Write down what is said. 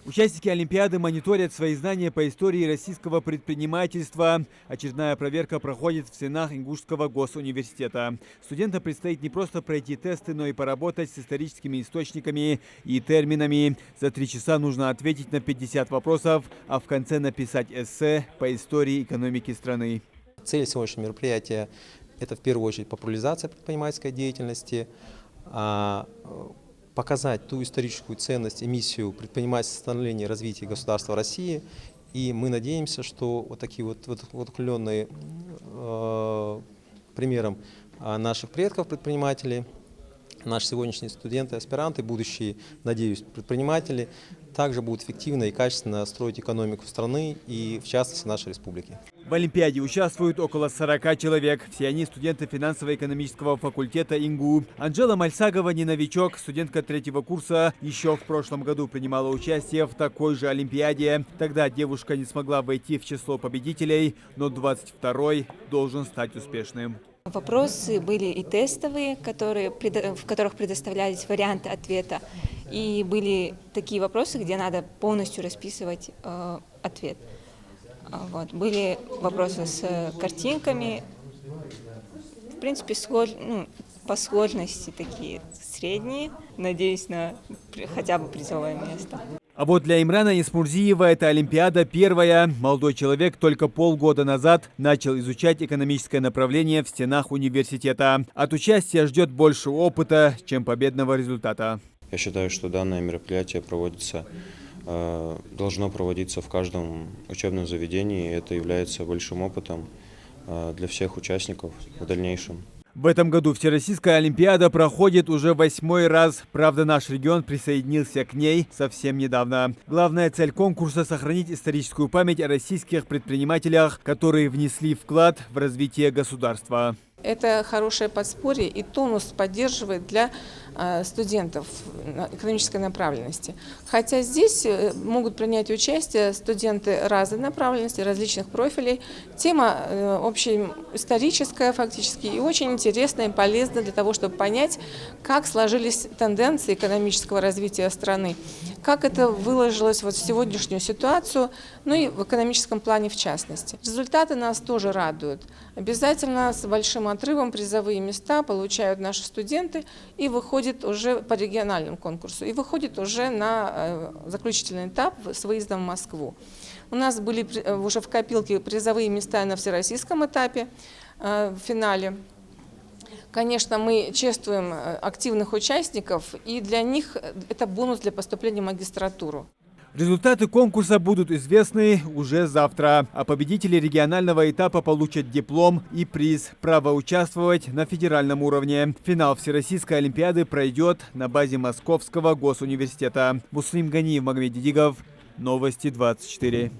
Участники Олимпиады мониторят свои знания по истории российского предпринимательства. Очередная проверка проходит в стенах Ингушского госуниверситета. Студентам предстоит не просто пройти тесты, но и поработать с историческими источниками и терминами. За 3 часа нужно ответить на 50 вопросов, а в конце написать эссе по истории экономики страны. Цель сегодняшнего мероприятия – это в первую очередь популяризация предпринимательской деятельности, показать ту историческую ценность и миссию предпринимательства, становления и развития государства России. И мы надеемся, что вот такие вот окрыленные примером наших предков-предпринимателей, наши сегодняшние студенты, аспиранты, будущие, надеюсь, предприниматели, также будут эффективно и качественно строить экономику страны и, в частности, нашей республики. В Олимпиаде участвуют около 40 человек. Все они студенты финансово-экономического факультета ИНГУ. Анжела Мальсагова не новичок, студентка 3-го курса. Еще в прошлом году принимала участие в такой же Олимпиаде. Тогда девушка не смогла войти в число победителей, но 22-й должен стать успешным. Вопросы были и тестовые, в которых предоставлялись варианты ответа, и были такие вопросы, где надо полностью расписывать ответ. Были вопросы с картинками, в принципе, по сложности такие средние. Надеюсь на хотя бы призовое место. А вот для Имрана Исмурзиева эта Олимпиада первая. Молодой человек только полгода назад начал изучать экономическое направление в стенах университета. От участия ждет больше опыта, чем победного результата. Я считаю, что данное мероприятие должно проводиться в каждом учебном заведении. Это является большим опытом для всех участников в дальнейшем. В этом году Всероссийская Олимпиада проходит уже 8-й раз. Правда, наш регион присоединился к ней совсем недавно. Главная цель конкурса – сохранить историческую память о российских предпринимателях, которые внесли вклад в развитие государства. Это хорошее подспорье и тонус поддерживает для студентов экономической направленности. Хотя здесь могут принять участие студенты разной направленности, различных профилей. Тема общеисторическая фактически и очень интересная и полезная для того, чтобы понять, как сложились тенденции экономического развития страны, как это выложилось в сегодняшнюю ситуацию, ну и в экономическом плане в частности. Результаты нас тоже радуют. Обязательно с большим отрывом призовые места получают наши студенты и выходят уже по региональному конкурсу, и выходят уже на заключительный этап с выездом в Москву. У нас были уже в копилке призовые места на всероссийском этапе, в финале. Конечно, мы чествуем активных участников, и для них это бонус для поступления в магистратуру. Результаты конкурса будут известны уже завтра, а победители регионального этапа получат диплом и приз право участвовать на федеральном уровне. Финал Всероссийской Олимпиады пройдет на базе Московского госуниверситета. Муслим Ганиев, Магомед Дидигов, Новости 24.